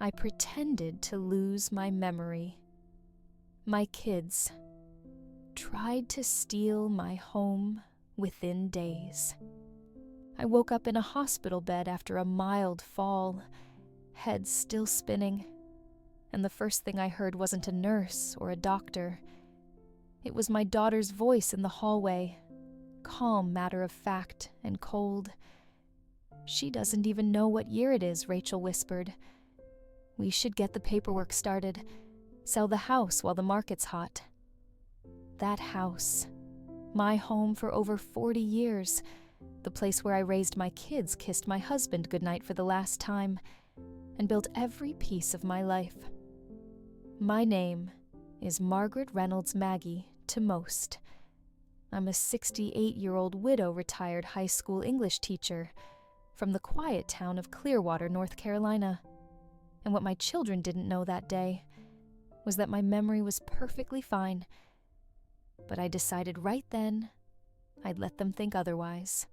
I pretended to lose my memory. My kids tried to steal my home within days. I woke up in a hospital bed after a mild fall, head still spinning, and the first thing I heard wasn't a nurse or a doctor. It was my daughter's voice in the hallway, calm, matter of fact, and cold. "She doesn't even know what year it is," Rachel whispered. "We should get the paperwork started, sell the house while the market's hot." That house, my home for over 40 years, the place where I raised my kids, kissed my husband goodnight for the last time, and built every piece of my life. My name is Margaret Reynolds Maggie to most. I'm a 68-year-old widow retired high school English teacher from the quiet town of Clearwater, North Carolina. And what my children didn't know that day was that my memory was perfectly fine, but I decided right then I'd let them think otherwise.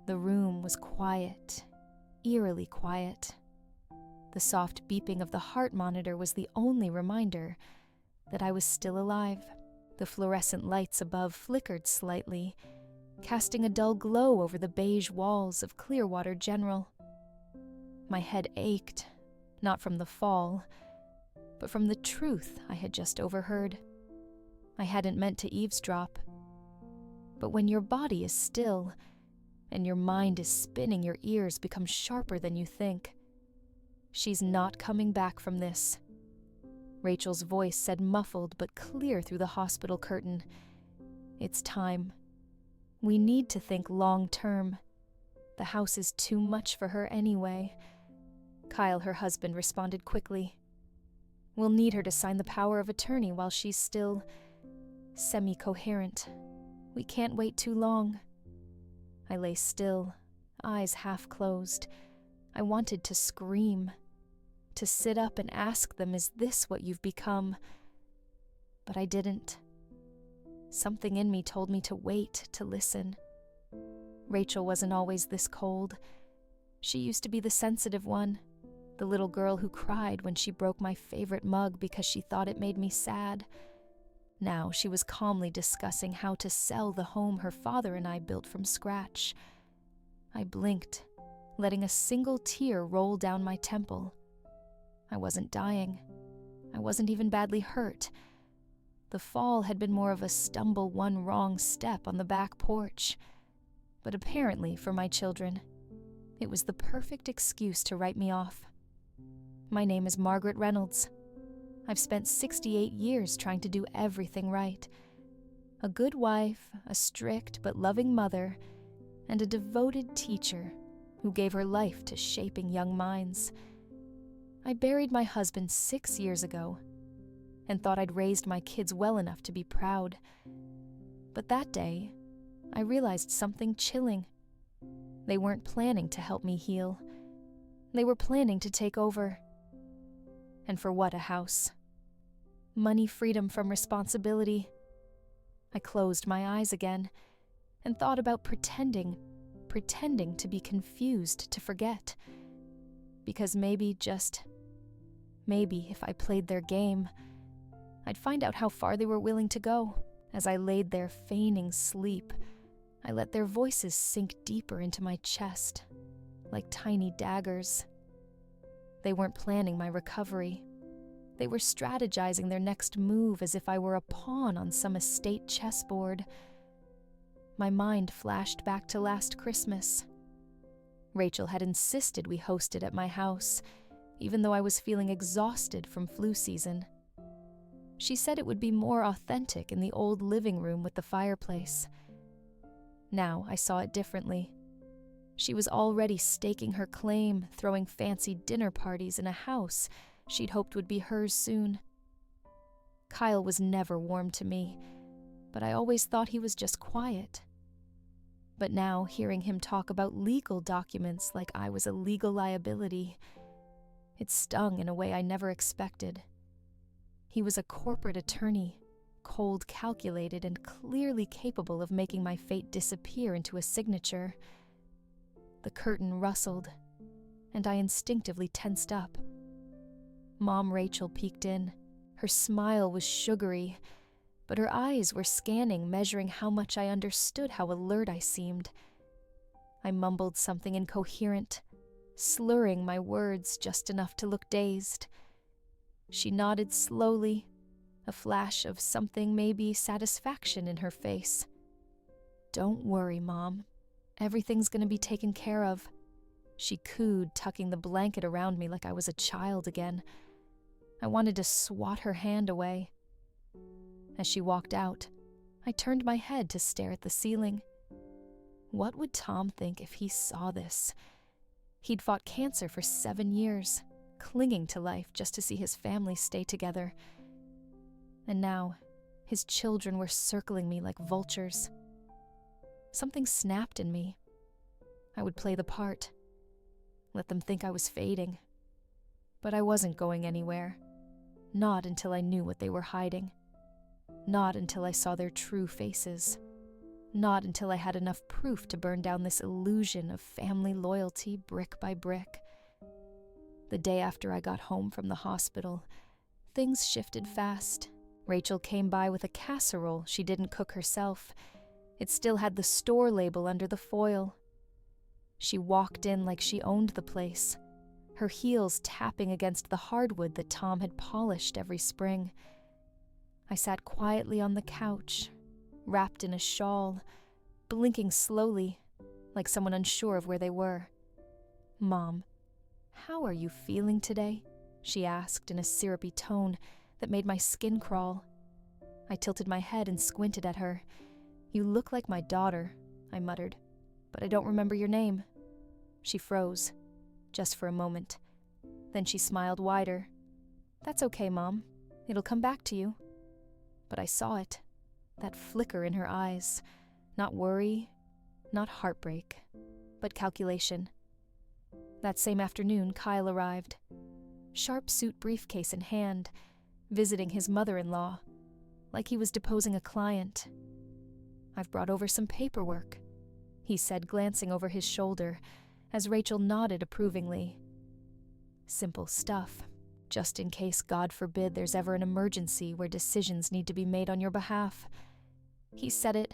The room was quiet, eerily quiet. The soft beeping of the heart monitor was the only reminder that I was still alive. The fluorescent lights above flickered slightly, casting a dull glow over the beige walls of Clearwater General. My head ached, not from the fall, but from the truth I had just overheard. I hadn't meant to eavesdrop, but when your body is still and your mind is spinning, your ears become sharper than you think. "She's not coming back from this," Rachel's voice said, muffled but clear through the hospital curtain. "It's time. We need to think long-term. The house is too much for her anyway." Kyle, her husband, responded quickly. "We'll need her to sign the power of attorney while she's still semi-coherent. We can't wait too long." I lay still, eyes half closed. I wanted to scream, to sit up and ask them, "Is this what you've become?" But I didn't. Something in me told me to wait, to listen. Rachel wasn't always this cold. She used to be the sensitive one, the little girl who cried when she broke my favorite mug because she thought it made me sad. Now she was calmly discussing how to sell the home her father and I built from scratch. I blinked, letting a single tear roll down my temple. I wasn't dying. I wasn't even badly hurt. The fall had been more of a stumble, one wrong step on the back porch. But apparently, for my children, it was the perfect excuse to write me off. My name is Margaret Reynolds. I've spent 68 years trying to do everything right. A good wife, a strict but loving mother, and a devoted teacher who gave her life to shaping young minds. I buried my husband 6 years ago and thought I'd raised my kids well enough to be proud. But that day, I realized something chilling. They weren't planning to help me heal. They were planning to take over. And for what a house. Money, freedom from responsibility. I closed my eyes again and thought about pretending to be confused, to forget. Because maybe, just maybe, if I played their game, I'd find out how far they were willing to go. As I laid there feigning sleep, I let their voices sink deeper into my chest, like tiny daggers. They weren't planning my recovery. They were strategizing their next move as if I were a pawn on some estate chessboard. My mind flashed back to last Christmas. Rachel had insisted we hosted at my house, even though I was feeling exhausted from flu season. She said it would be more authentic in the old living room with the fireplace. Now I saw it differently. She was already staking her claim, throwing fancy dinner parties in a house she'd hoped would be hers soon. Kyle was never warm to me, but I always thought he was just quiet. But now, hearing him talk about legal documents like I was a legal liability, it stung in a way I never expected. He was a corporate attorney, cold, calculated, and clearly capable of making my fate disappear into a signature. The curtain rustled, and I instinctively tensed up. Mom Rachel peeked in. Her smile was sugary, but her eyes were scanning, measuring how much I understood how alert I seemed. I mumbled something incoherent, slurring my words just enough to look dazed. She nodded slowly, a flash of something, maybe satisfaction in her face. "Don't worry, Mom. Everything's gonna be taken care of," she cooed, tucking the blanket around me like I was a child again. I wanted to swat her hand away. As she walked out, I turned my head to stare at the ceiling. What would Tom think if he saw this? He'd fought cancer for 7 years, clinging to life just to see his family stay together. And now, his children were circling me like vultures. Something snapped in me. I would play the part, let them think I was fading. But I wasn't going anywhere. Not until I knew what they were hiding. Not until I saw their true faces. Not until I had enough proof to burn down this illusion of family loyalty brick by brick. The day after I got home from the hospital, things shifted fast. Rachel came by with a casserole she didn't cook herself. It still had the store label under the foil. She walked in like she owned the place, her heels tapping against the hardwood that Tom had polished every spring. I sat quietly on the couch, wrapped in a shawl, blinking slowly, like someone unsure of where they were. "Mom, how are you feeling today?" she asked in a syrupy tone that made my skin crawl. I tilted my head and squinted at her. "You look like my daughter," I muttered, "but I don't remember your name." She froze, just for a moment. Then she smiled wider. "That's okay, Mom. It'll come back to you." But I saw it, that flicker in her eyes. Not worry, not heartbreak, but calculation. That same afternoon, Kyle arrived. Sharp suit briefcase in hand, visiting his mother-in-law, like he was deposing a client. "I've brought over some paperwork," he said, glancing over his shoulder, as Rachel nodded approvingly. "Simple stuff, just in case, God forbid, there's ever an emergency where decisions need to be made on your behalf." He said it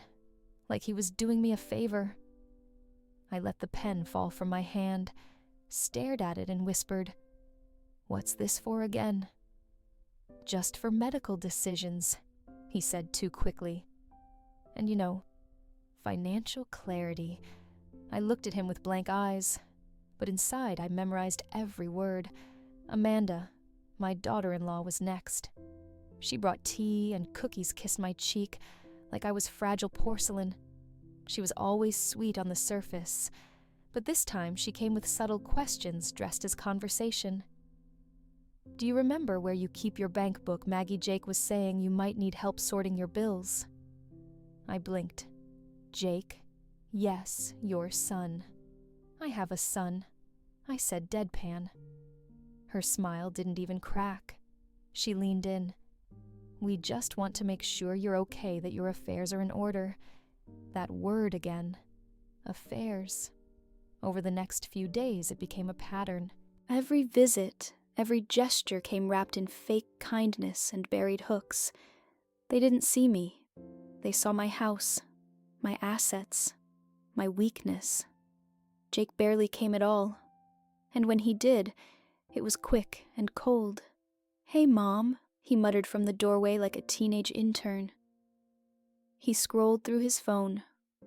like he was doing me a favor. I let the pen fall from my hand, stared at it and whispered, "What's this for again?" "Just for medical decisions," he said too quickly. "And financial clarity." I looked at him with blank eyes, but inside I memorized every word. Amanda, my daughter-in-law, was next. She brought tea and cookies, kissed my cheek like I was fragile porcelain. She was always sweet on the surface, but this time she came with subtle questions dressed as conversation. "Do you remember where you keep your bank book Maggie Jake was saying you might need help sorting your bills?" I blinked. "Jake? Yes, your son." "I have a son," I said deadpan. Her smile didn't even crack. She leaned in. "We just want to make sure you're okay, that your affairs are in order." That word again. Affairs. Over the next few days, it became a pattern. Every visit, every gesture came wrapped in fake kindness and buried hooks. They didn't see me. They saw my house, my assets, my weakness. Jake barely came at all. And when he did, it was quick and cold. "Hey, Mom," he muttered from the doorway like a teenage intern. He scrolled through his phone,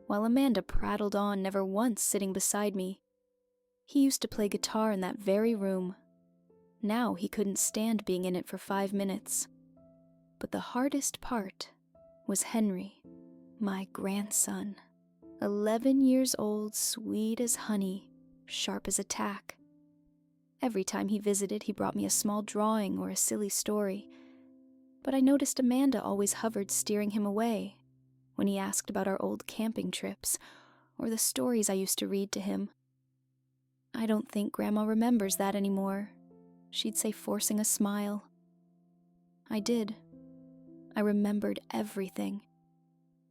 while Amanda prattled on, never once sitting beside me. He used to play guitar in that very room. Now he couldn't stand being in it for 5 minutes. But the hardest part was Henry, my grandson. 11 years old, sweet as honey, sharp as a tack. Every time he visited, he brought me a small drawing or a silly story. But I noticed Amanda always hovered, steering him away when he asked about our old camping trips or the stories I used to read to him. "I don't think Grandma remembers that anymore," she'd say, forcing a smile. I did. I remembered everything.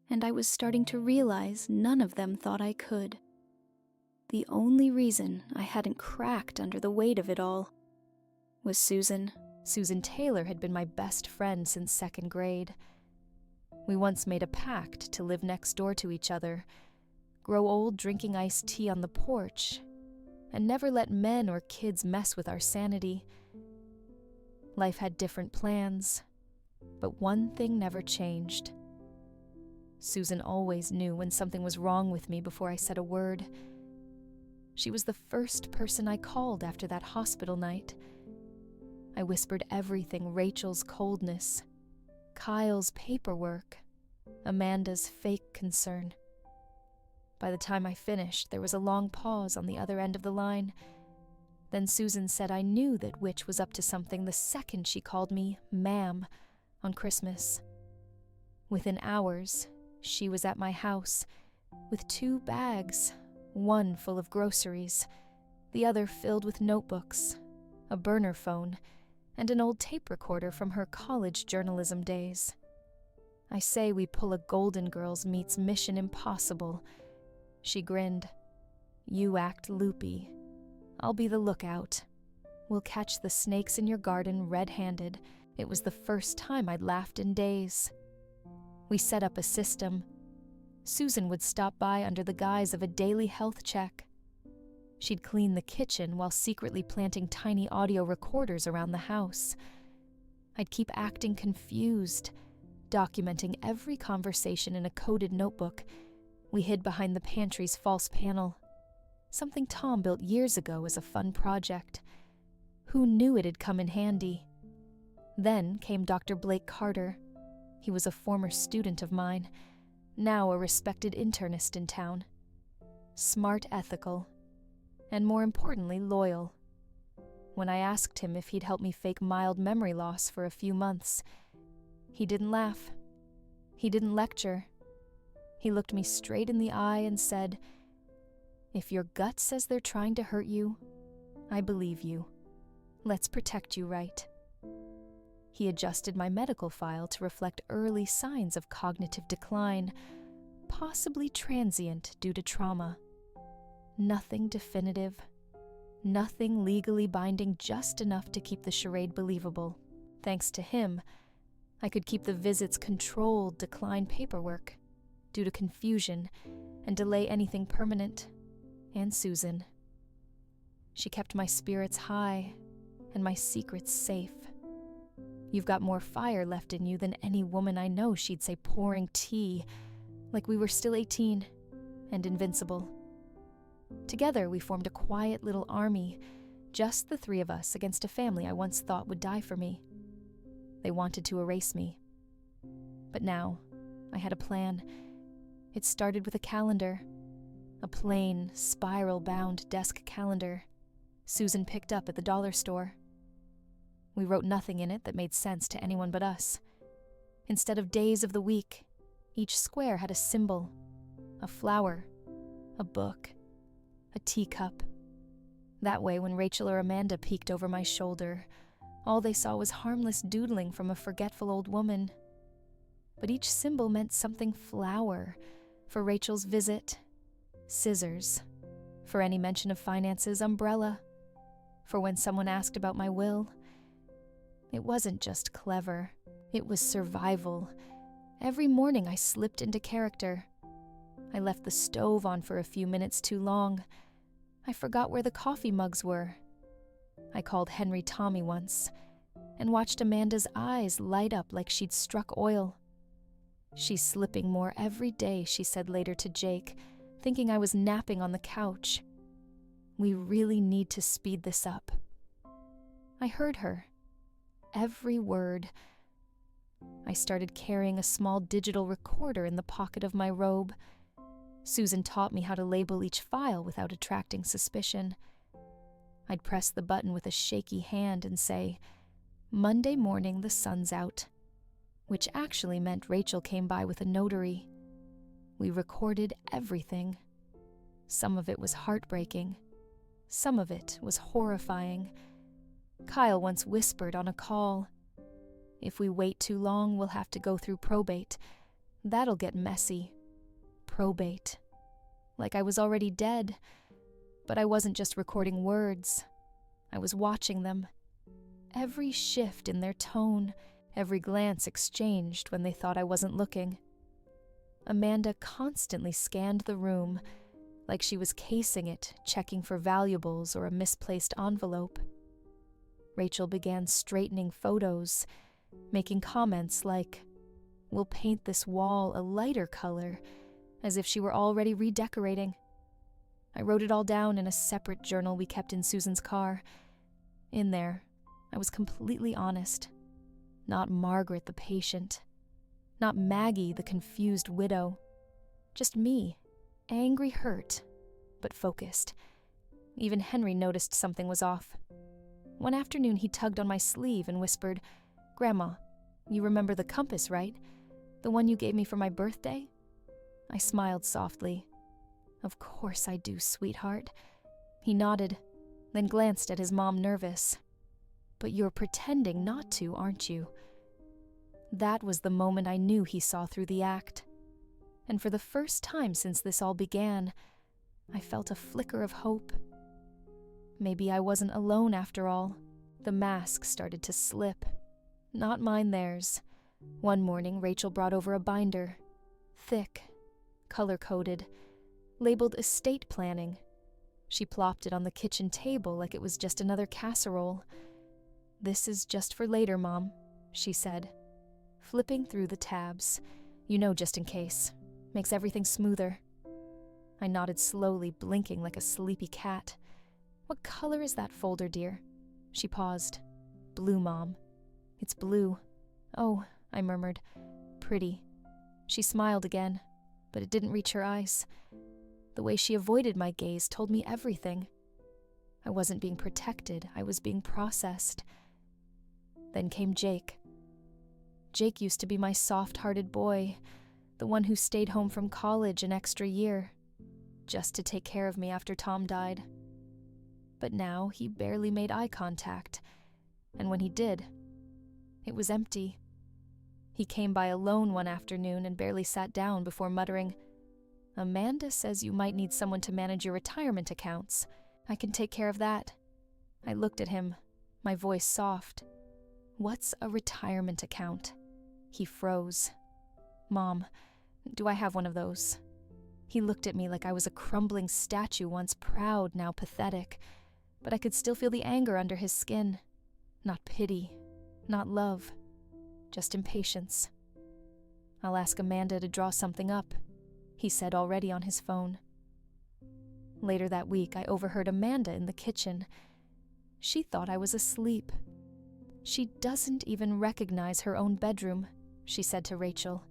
And I was starting to realize none of them thought I could. The only reason I hadn't cracked under the weight of it all was Susan. Susan Taylor had been my best friend since 2nd grade. We once made a pact to live next door to each other, grow old drinking iced tea on the porch, and never let men or kids mess with our sanity. Life had different plans, but one thing never changed. Susan always knew when something was wrong with me before I said a word. She was the first person I called after that hospital night. I whispered everything: Rachel's coldness, Kyle's paperwork, Amanda's fake concern. By the time I finished, there was a long pause on the other end of the line. Then Susan said I knew that Witch was up to something the second she called me ma'am on Christmas. Within hours, she was at my house with 2 bags, one full of groceries, the other filled with notebooks, a burner phone, and an old tape recorder from her college journalism days. I say we pull a Golden Girls meets Mission Impossible. She grinned. You act loopy. I'll be the lookout. We'll catch the snakes in your garden red-handed. It was the first time I'd laughed in days. We set up a system. Susan would stop by under the guise of a daily health check. She'd clean the kitchen while secretly planting tiny audio recorders around the house. I'd keep acting confused, documenting every conversation in a coded notebook we hid behind the pantry's false panel, something Tom built years ago as a fun project. Who knew it'd come in handy? Then came Dr. Blake Carter. He was a former student of mine, now a respected internist in town. Smart, ethical, and more importantly, loyal. When I asked him if he'd help me fake mild memory loss for a few months, he didn't laugh. He didn't lecture. He looked me straight in the eye and said, "If your gut says they're trying to hurt you, I believe you. Let's protect you right." He adjusted my medical file to reflect early signs of cognitive decline, possibly transient due to trauma. Nothing definitive, nothing legally binding, just enough to keep the charade believable. Thanks to him, I could keep the visit's controlled decline paperwork due to confusion and delay anything permanent. And Susan. She kept my spirits high and my secrets safe. You've got more fire left in you than any woman I know, she'd say, pouring tea, like we were still 18 and invincible. Together, we formed a quiet little army, just the 3 of us against a family I once thought would die for me. They wanted to erase me. But now, I had a plan. It started with a calendar, a plain, spiral-bound desk calendar Susan picked up at the dollar store. We wrote nothing in it that made sense to anyone but us. Instead of days of the week, each square had a symbol, a flower, a book, a teacup. That way, when Rachel or Amanda peeked over my shoulder, all they saw was harmless doodling from a forgetful old woman. But each symbol meant something: flower, for Rachel's visit; scissors, for any mention of finances; umbrella, for when someone asked about my will. It wasn't just clever, it was survival. Every morning I slipped into character. I left the stove on for a few minutes too long. I forgot where the coffee mugs were. I called Henry Tommy once and watched Amanda's eyes light up like she'd struck oil. "She's slipping more every day," she said later to Jake, thinking I was napping on the couch. "We really need to speed this up." I heard her. Every word. I started carrying a small digital recorder in the pocket of my robe. Susan taught me how to label each file without attracting suspicion. I'd press the button with a shaky hand and say, "Monday morning, the sun's out," which actually meant Rachel came by with a notary. We recorded everything. Some of it was heartbreaking. Some of it was horrifying. Kyle once whispered on a call, "If we wait too long, we'll have to go through probate. That'll get messy." Probate. Like I was already dead. But I wasn't just recording words. I was watching them. every shift in their tone, every glance exchanged when they thought I wasn't looking. Amanda constantly scanned the room, like she was casing it, checking for valuables or a misplaced envelope. Rachel began straightening photos, making comments like, "We'll paint this wall a lighter color," as if she were already redecorating. I wrote it all down in a separate journal we kept in Susan's car. In there, I was completely honest. Not Margaret the patient. Not Maggie the confused widow. Just me, angry, hurt, but focused. Even Henry noticed something was off. One afternoon he tugged on my sleeve and whispered, "Grandma, you remember the compass, right? The one you gave me for my birthday?" I smiled softly. "Of course I do, sweetheart." He nodded, then glanced at his mom nervous. "But you're pretending not to, aren't you?" That was the moment I knew he saw through the act. And for the first time since this all began, I felt a flicker of hope. Maybe I wasn't alone after all. The mask started to slip. Not mine, theirs. One morning, Rachel brought over a binder. Thick, color-coded, labeled estate planning. She plopped it on the kitchen table like it was just another casserole. "This is just for later, Mom," she said, flipping through the tabs. "You know, just in case. Makes everything smoother." I nodded slowly, blinking like a sleepy cat. "What color is that folder, dear?" She paused. "Blue, Mom." "It's blue." "Oh," I murmured. "Pretty." She smiled again, but it didn't reach her eyes. The way she avoided my gaze told me everything. I wasn't being protected, I was being processed. Then came Jake. Jake used to be my soft-hearted boy, the one who stayed home from college an extra year, just to take care of me after Tom died. But now he barely made eye contact, and when he did, it was empty. He came by alone one afternoon and barely sat down before muttering, "Amanda says you might need someone to manage your retirement accounts. I can take care of that." I looked at him, my voice soft. "What's a retirement account?" He froze. "Mom, do I have one of those?" He looked at me like I was a crumbling statue, once proud, now pathetic, but I could still feel the anger under his skin. Not pity, not love, just impatience. "I'll ask Amanda to draw something up," he said already on his phone. Later that week, I overheard Amanda in the kitchen. She thought I was asleep. "She doesn't even recognize her own bedroom," she said to Rachel.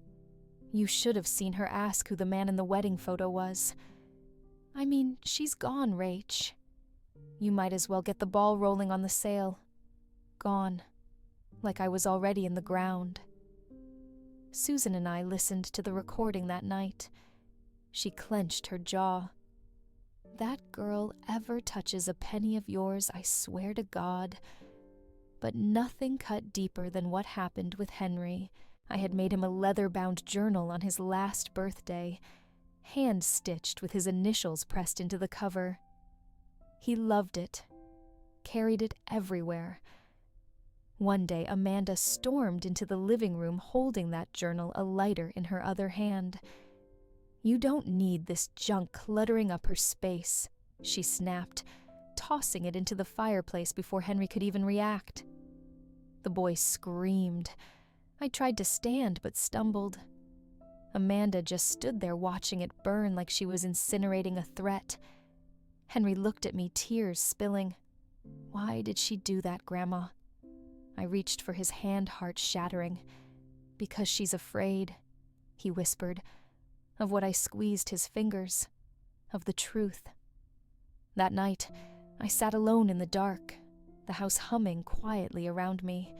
"You should have seen her ask who the man in the wedding photo was. I mean, she's gone, Rach. You might as well get the ball rolling on the sale. Gone. Like I was already in the ground." Susan and I listened to the recording that night. She clenched her jaw. "That girl ever touches a penny of yours, I swear to God." But nothing cut deeper than what happened with Henry. I had made him a leather-bound journal on his last birthday, hand-stitched with his initials pressed into the cover. He loved it, carried it everywhere. One day, Amanda stormed into the living room holding that journal, a lighter in her other hand. "You don't need this junk cluttering up her space," she snapped, tossing it into the fireplace before Henry could even react. The boy screamed. I tried to stand but stumbled. Amanda just stood there watching it burn like she was incinerating a threat. Henry looked at me, tears spilling. "Why did she do that, Grandma?" I reached for his hand, heart shattering. "Because she's afraid," he whispered, of what I squeezed his fingers, of the truth. That night, I sat alone in the dark, the house humming quietly around me.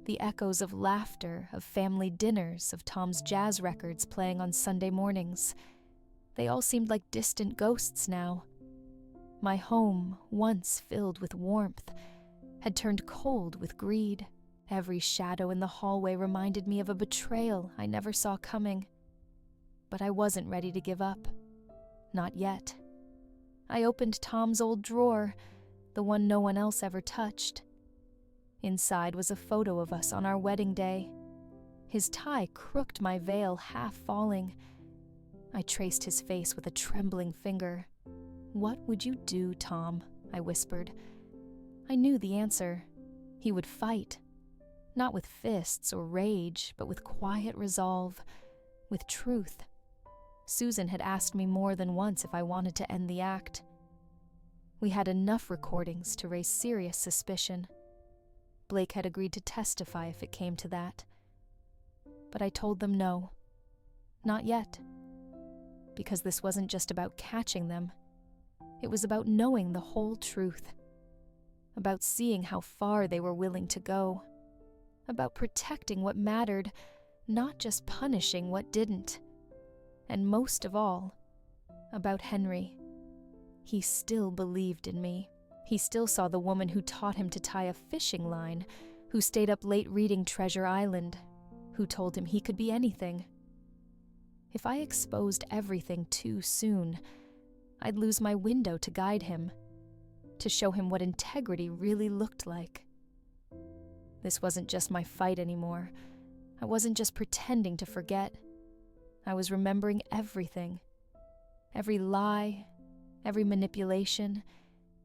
The echoes of laughter, of family dinners, of Tom's jazz records playing on Sunday mornings. They all seemed like distant ghosts now. My home, once filled with warmth, had turned cold with greed. Every shadow in the hallway reminded me of a betrayal I never saw coming. But I wasn't ready to give up. Not yet. I opened Tom's old drawer, the one no one else ever touched. Inside was a photo of us on our wedding day. His tie crooked my veil, half falling. I traced his face with a trembling finger. "What would you do, Tom?" I whispered. I knew the answer. He would fight. Not with fists or rage, but with quiet resolve, with truth. Susan had asked me more than once if I wanted to end the act. We had enough recordings to raise serious suspicion. Blake had agreed to testify if it came to that. But I told them no. Not yet. Because this wasn't just about catching them. It was about knowing the whole truth. About seeing how far they were willing to go. About protecting what mattered, not just punishing what didn't. And most of all, about Henry. He still believed in me. He still saw the woman who taught him to tie a fishing line, who stayed up late reading Treasure Island, who told him he could be anything. If I exposed everything too soon, I'd lose my window to guide him, to show him what integrity really looked like. This wasn't just my fight anymore. I wasn't just pretending to forget. I was remembering everything. Every lie, every manipulation,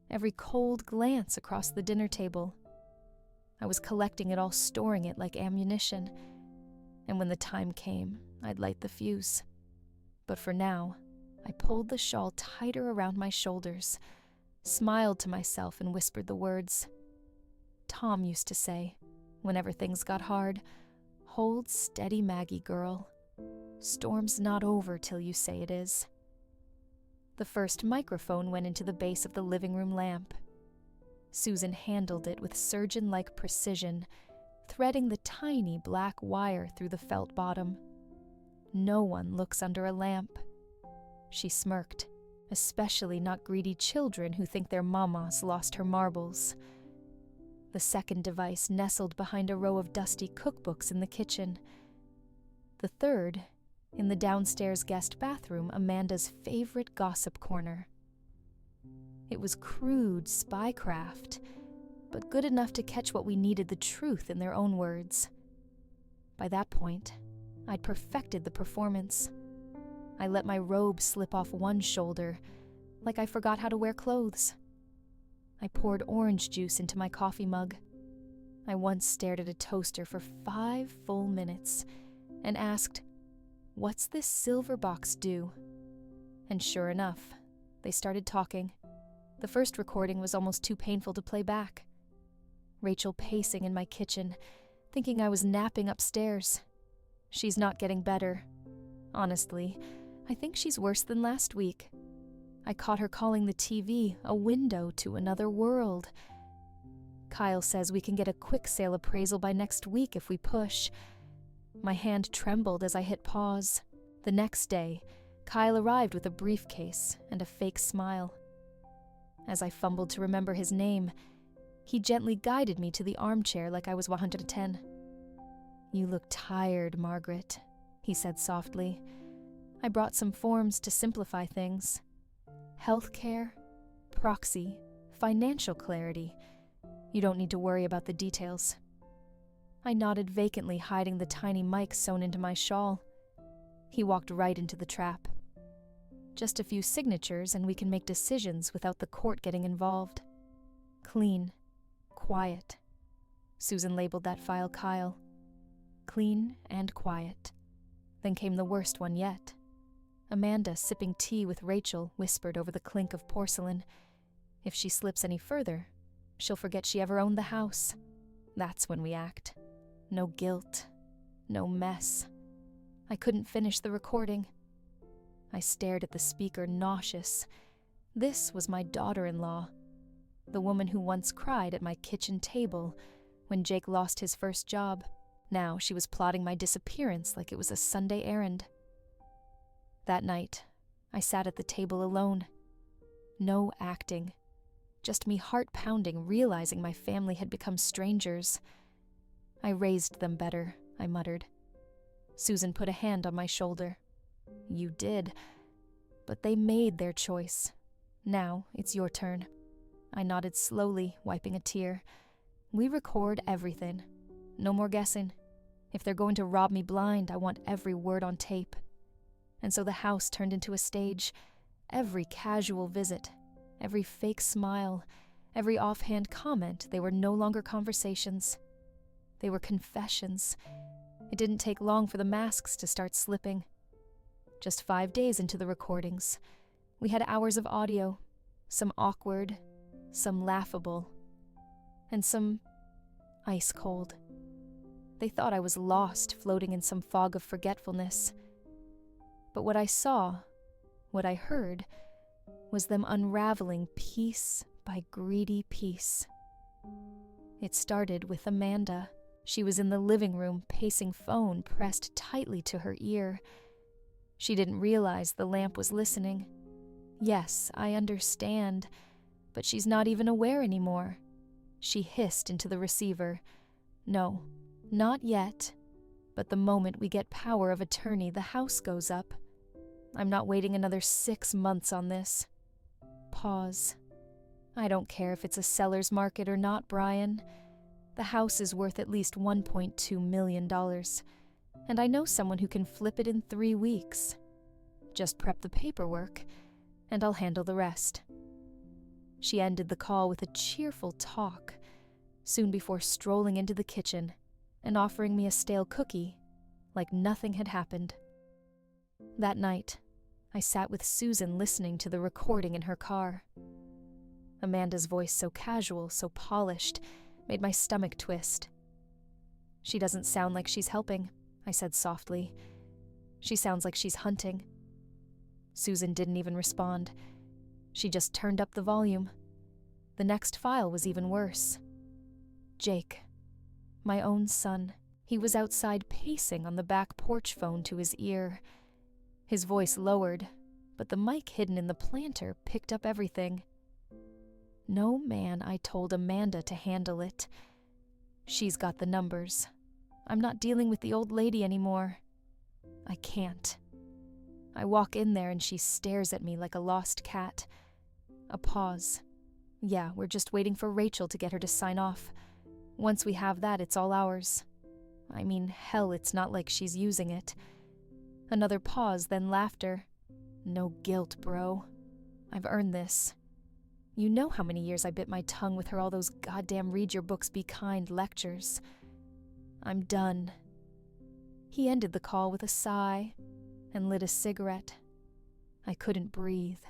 every cold glance across the dinner table. I was collecting it all, storing it like ammunition. And when the time came, I'd light the fuse. But for now, I pulled the shawl tighter around my shoulders, smiled to myself and whispered the words Tom used to say, whenever things got hard, "Hold steady, Maggie girl. Storm's not over till you say it is." The first microphone went into the base of the living room lamp. Susan handled it with surgeon-like precision, threading the tiny black wire through the felt bottom. No one looks under a lamp. She smirked, especially not greedy children who think their mama's lost her marbles. The second device nestled behind a row of dusty cookbooks in the kitchen. The third, in the downstairs guest bathroom, Amanda's favorite gossip corner. It was crude spycraft, but good enough to catch what we needed, the truth in their own words. By that point, I'd perfected the performance. I let my robe slip off one shoulder, like I forgot how to wear clothes. I poured orange juice into my coffee mug. I once stared at a toaster for 5 full minutes and asked, "What's this silver box do?" And sure enough, they started talking. The first recording was almost too painful to play back. Rachel pacing in my kitchen, thinking I was napping upstairs. She's not getting better. Honestly, I think she's worse than last week. I caught her calling the TV a window to another world. Kyle says we can get a quick sale appraisal by next week if we push. My hand trembled as I hit pause. The next day, Kyle arrived with a briefcase and a fake smile. As I fumbled to remember his name, he gently guided me to the armchair like I was 110. "You look tired, Margaret," he said softly. "I brought some forms to simplify things. Healthcare, proxy, financial clarity. You don't need to worry about the details." I nodded vacantly, hiding the tiny mic sewn into my shawl. He walked right into the trap. "Just a few signatures and we can make decisions without the court getting involved. Clean, quiet." Susan labeled that file Kyle. Clean and quiet. Then came the worst one yet. Amanda, sipping tea with Rachel, whispered over the clink of porcelain, "If she slips any further, she'll forget she ever owned the house." That's when we act. No guilt. No mess. I couldn't finish the recording. I stared at the speaker, nauseous. This was my daughter-in-law, the woman who once cried at my kitchen table when Jake lost his first job. Now she was plotting my disappearance like it was a Sunday errand. That night, I sat at the table alone. No acting. Just me heart-pounding, realizing my family had become strangers. "I raised them better," I muttered. Susan put a hand on my shoulder. "You did. But they made their choice. Now it's your turn." I nodded slowly, wiping a tear. We record everything. No more guessing. If they're going to rob me blind, I want every word on tape. And so the house turned into a stage. Every casual visit, every fake smile, every offhand comment, they were no longer conversations. They were confessions. It didn't take long for the masks to start slipping. Just 5 days into the recordings, we had hours of audio, some awkward, some laughable, and some ice cold. They thought I was lost, floating in some fog of forgetfulness. But what I saw, what I heard, was them unraveling piece by greedy piece. It started with Amanda. She was in the living room, pacing phone pressed tightly to her ear. She didn't realize the lamp was listening. Yes, I understand, but she's not even aware anymore. She hissed into the receiver. No, not yet. But the moment we get power of attorney, the house goes up. I'm not waiting another 6 months on this. Pause. I don't care if it's a seller's market or not, Brian. The house is worth at least $1.2 million, and I know someone who can flip it in 3 weeks. Just prep the paperwork, and I'll handle the rest. She ended the call with a cheerful talk, soon before strolling into the kitchen and offering me a stale cookie, like nothing had happened. That night, I sat with Susan listening to the recording in her car. Amanda's voice, so casual, so polished, made my stomach twist. She doesn't sound like she's helping, I said softly. She sounds like she's hunting. Susan didn't even respond. She just turned up the volume. The next file was even worse. Jake, my own son. He was outside pacing on the back porch phone to his ear. His voice lowered, but the mic hidden in the planter picked up everything. No man, I told Amanda to handle it. She's got the numbers. I'm not dealing with the old lady anymore. I can't. I walk in there and she stares at me like a lost cat. A pause. Yeah, we're just waiting for Rachel to get her to sign off. Once we have that, it's all ours. I mean, hell, it's not like she's using it. Another pause, then laughter. No guilt, bro. I've earned this. You know how many years I bit my tongue with her all those goddamn read your books, be kind lectures. I'm done. He ended the call with a sigh and lit a cigarette. I couldn't breathe.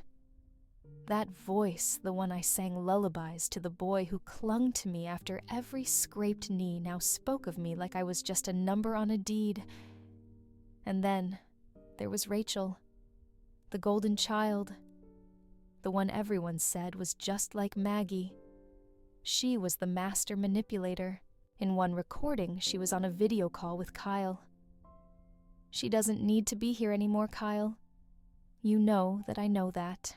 That voice, the one I sang lullabies to the boy who clung to me after every scraped knee, now spoke of me like I was just a number on a deed. And then there was Rachel, the golden child, the one everyone said was just like Maggie. She was the master manipulator. In one recording, she was on a video call with Kyle. She doesn't need to be here anymore, Kyle. You know that I know that.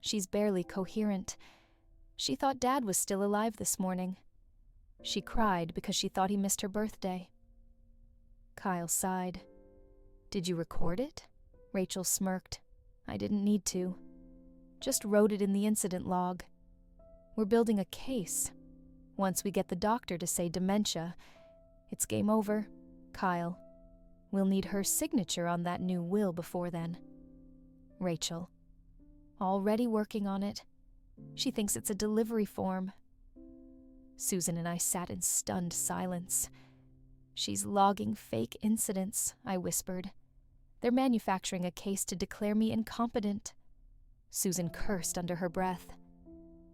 She's barely coherent. She thought Dad was still alive this morning. She cried because she thought he missed her birthday. Kyle sighed. Did you record it? Rachel smirked. I didn't need to. Just wrote it in the incident log. We're building a case. Once we get the doctor to say dementia, it's game over, Kyle. We'll need her signature on that new will before then. Rachel. Already working on it. She thinks it's a delivery form. Susan and I sat in stunned silence. She's logging fake incidents, I whispered. They're manufacturing a case to declare me incompetent. Susan cursed under her breath.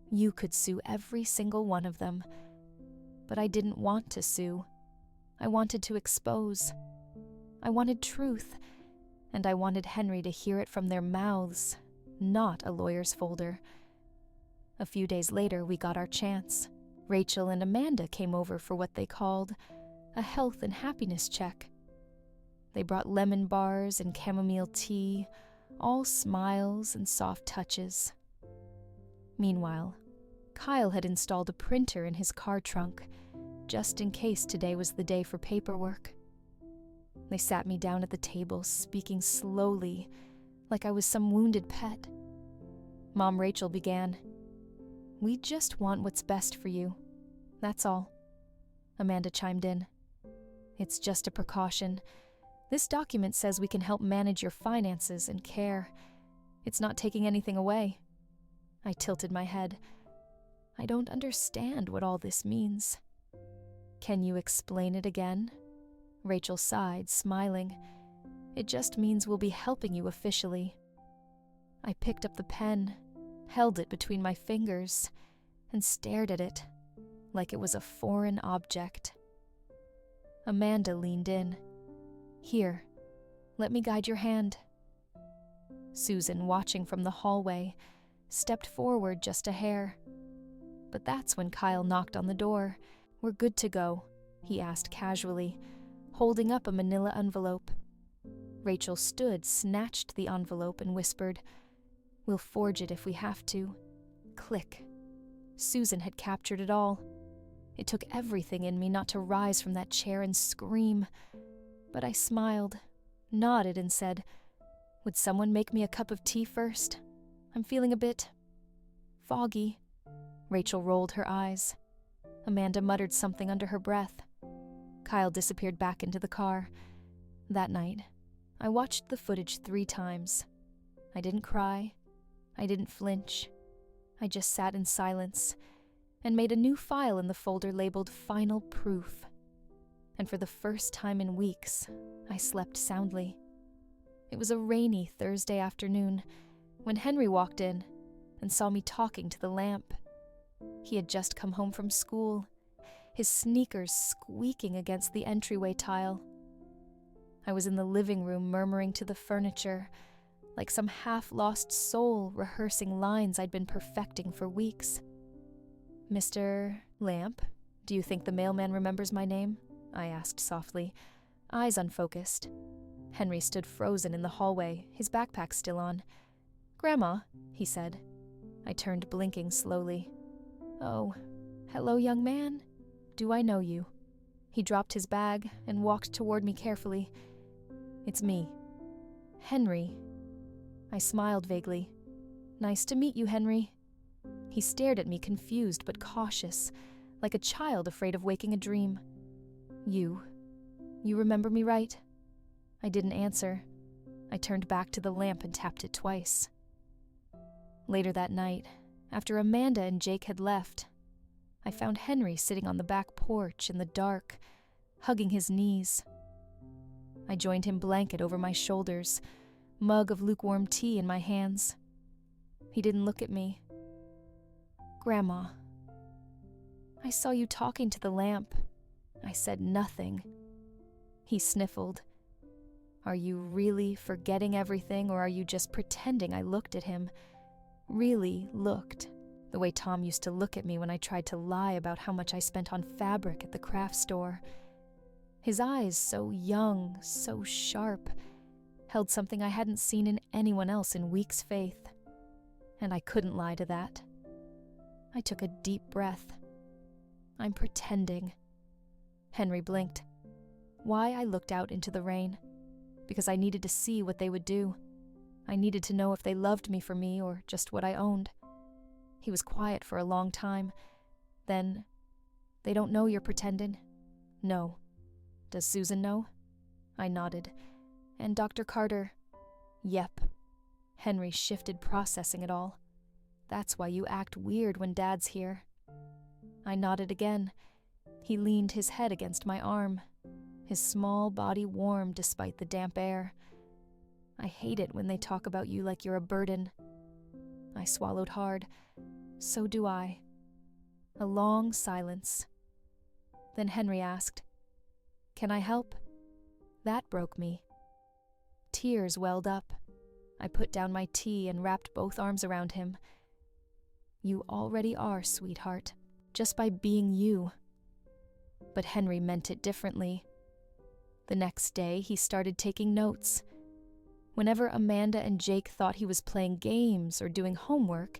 You could sue every single one of them. But I didn't want to sue. I wanted to expose. I wanted truth, and I wanted Henry to hear it from their mouths, not a lawyer's folder. A few days later, we got our chance. Rachel and Amanda came over for what they called a health and happiness check. They brought lemon bars and chamomile tea, all smiles and soft touches. Meanwhile, Kyle had installed a printer in his car trunk, just in case today was the day for paperwork. They sat me down at the table, speaking slowly, like I was some wounded pet. Mom Rachel began, "We just want what's best for you. That's all. Amanda chimed in. It's just a precaution. This document says we can help manage your finances and care. It's not taking anything away. I tilted my head. I don't understand what all this means. Can you explain it again? Rachel sighed, smiling. It just means we'll be helping you officially. I picked up the pen, held it between my fingers, and stared at it like it was a foreign object. Amanda leaned in. Here, let me guide your hand. Susan, watching from the hallway, stepped forward just a hair. But that's when Kyle knocked on the door. We're good to go, he asked casually, holding up a manila envelope. Rachel stood, snatched the envelope, and whispered, We'll forge it if we have to. Click. Susan had captured it all. It took everything in me not to rise from that chair and scream. But I smiled, nodded, and said, Would someone make me a cup of tea first? I'm feeling a bit foggy. Rachel rolled her eyes. Amanda muttered something under her breath. Kyle disappeared back into the car. That night, I watched the footage 3 times. I didn't cry. I didn't flinch. I just sat in silence and made a new file in the folder labeled Final Proof. And for the first time in weeks, I slept soundly. It was a rainy Thursday afternoon when Henry walked in and saw me talking to the lamp. He had just come home from school, his sneakers squeaking against the entryway tile. I was in the living room murmuring to the furniture, like some half-lost soul rehearsing lines I'd been perfecting for weeks. Mr. Lamp, do you think the mailman remembers my name? I asked softly, eyes unfocused. Henry stood frozen in the hallway, his backpack still on. Grandma, he said. I turned, blinking slowly. Oh, hello, young man. Do I know you? He dropped his bag and walked toward me carefully. It's me. Henry. I smiled vaguely. Nice to meet you, Henry. He stared at me, confused but cautious, like a child afraid of waking a dream. You remember me, right? I didn't answer. I turned back to the lamp and tapped it twice. Later that night, after Amanda and Jake had left, I found Henry sitting on the back porch in the dark, hugging his knees. I joined him, blanket over my shoulders, mug of lukewarm tea in my hands. He didn't look at me. Grandma, I saw you talking to the lamp. I said nothing. He sniffled. Are you really forgetting everything, or are you just pretending I looked at him? Really looked, the way Tom used to look at me when I tried to lie about how much I spent on fabric at the craft store. His eyes, so young, so sharp, held something I hadn't seen in anyone else in weeks' faith. And I couldn't lie to that. I took a deep breath. I'm pretending. Henry blinked. Why? I looked out into the rain. Because I needed to see what they would do. I needed to know if they loved me for me or just what I owned. He was quiet for a long time. Then, they don't know you're pretending? No. Does Susan know? I nodded. And Dr. Carter? Yep. Henry shifted, processing it all. That's why you act weird when Dad's here. I nodded again. He leaned his head against my arm, his small body warm despite the damp air. I hate it when they talk about you like you're a burden. I swallowed hard. So do I. A long silence. Then Henry asked, Can I help? That broke me. Tears welled up. I put down my tea and wrapped both arms around him. You already are, sweetheart, just by being you. But Henry meant it differently. The next day, he started taking notes. Whenever Amanda and Jake thought he was playing games or doing homework,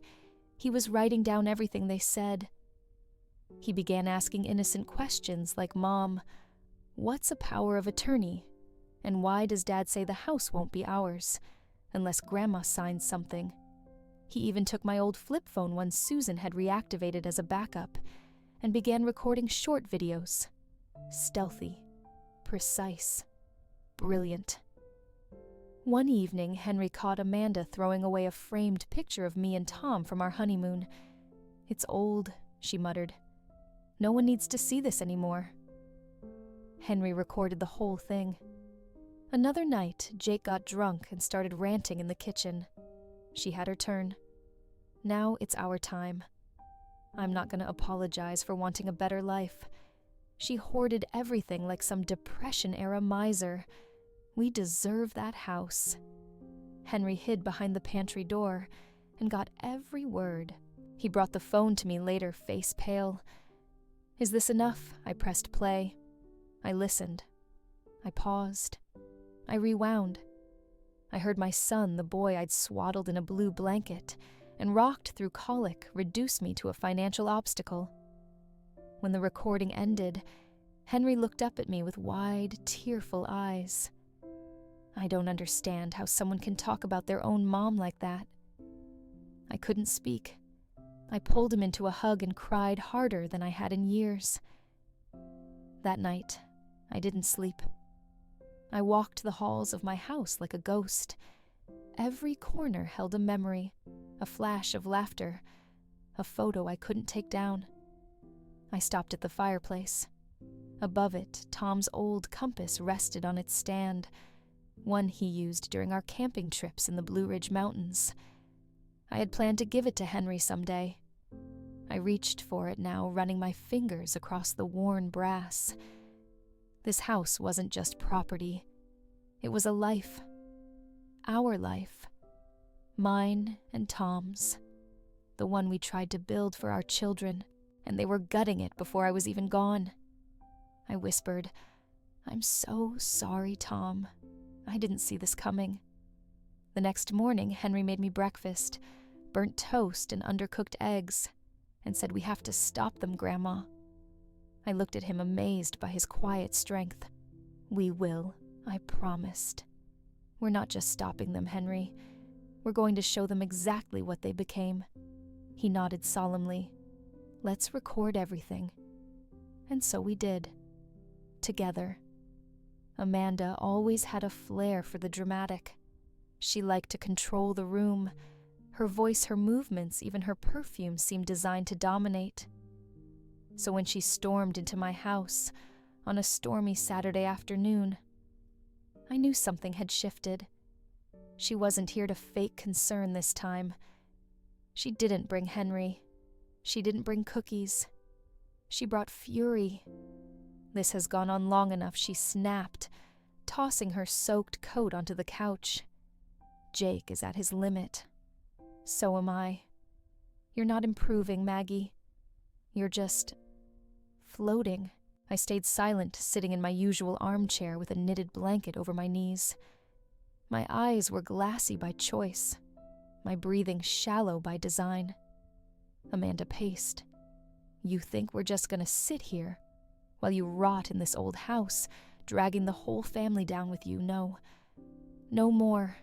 he was writing down everything they said. He began asking innocent questions like, Mom, what's a power of attorney? And why does Dad say the house won't be ours, unless Grandma signs something? He even took my old flip phone one Susan had reactivated as a backup and began recording short videos, stealthy, precise, brilliant. One evening, Henry caught Amanda throwing away a framed picture of me and Tom from our honeymoon. "It's old," she muttered. "No one needs to see this anymore." Henry recorded the whole thing. Another night, Jake got drunk and started ranting in the kitchen. She had her turn. Now it's our time. I'm not going to apologize for wanting a better life. She hoarded everything like some Depression-era miser. We deserve that house. Henry hid behind the pantry door and got every word. He brought the phone to me later, face pale. "Is this enough?" I pressed play. I listened. I paused. I rewound. I heard my son, the boy I'd swaddled in a blue blanket and rocked through colic, reduce me to a financial obstacle. When the recording ended, Henry looked up at me with wide, tearful eyes. I don't understand how someone can talk about their own mom like that. I couldn't speak. I pulled him into a hug and cried harder than I had in years. That night, I didn't sleep. I walked the halls of my house like a ghost. Every corner held a memory, a flash of laughter, a photo I couldn't take down. I stopped at the fireplace. Above it, Tom's old compass rested on its stand, one he used during our camping trips in the Blue Ridge Mountains. I had planned to give it to Henry someday. I reached for it now, running my fingers across the worn brass. This house wasn't just property. It was a life. Our life. Mine and Tom's. The one we tried to build for our children, and they were gutting it before I was even gone. I whispered, "I'm so sorry, Tom. I didn't see this coming." The next morning, Henry made me breakfast, burnt toast and undercooked eggs, and said, "We have to stop them, Grandma." I looked at him amazed by his quiet strength. "We will," I promised. "We're not just stopping them, Henry. We're going to show them exactly what they became." He nodded solemnly. "Let's record everything." And so we did. Together. Amanda always had a flair for the dramatic. She liked to control the room. Her voice, her movements, even her perfume seemed designed to dominate. So when she stormed into my house on a stormy Saturday afternoon, I knew something had shifted. She wasn't here to fake concern this time. She didn't bring Henry. She didn't bring cookies. She brought fury. "This has gone on long enough," she snapped, tossing her soaked coat onto the couch. "Jake is at his limit. So am I. You're not improving, Maggie. You're just floating." I stayed silent, sitting in my usual armchair with a knitted blanket over my knees. My eyes were glassy by choice, my breathing shallow by design. Amanda paced. "You think we're just gonna sit here while you rot in this old house, dragging the whole family down with you? No. No more."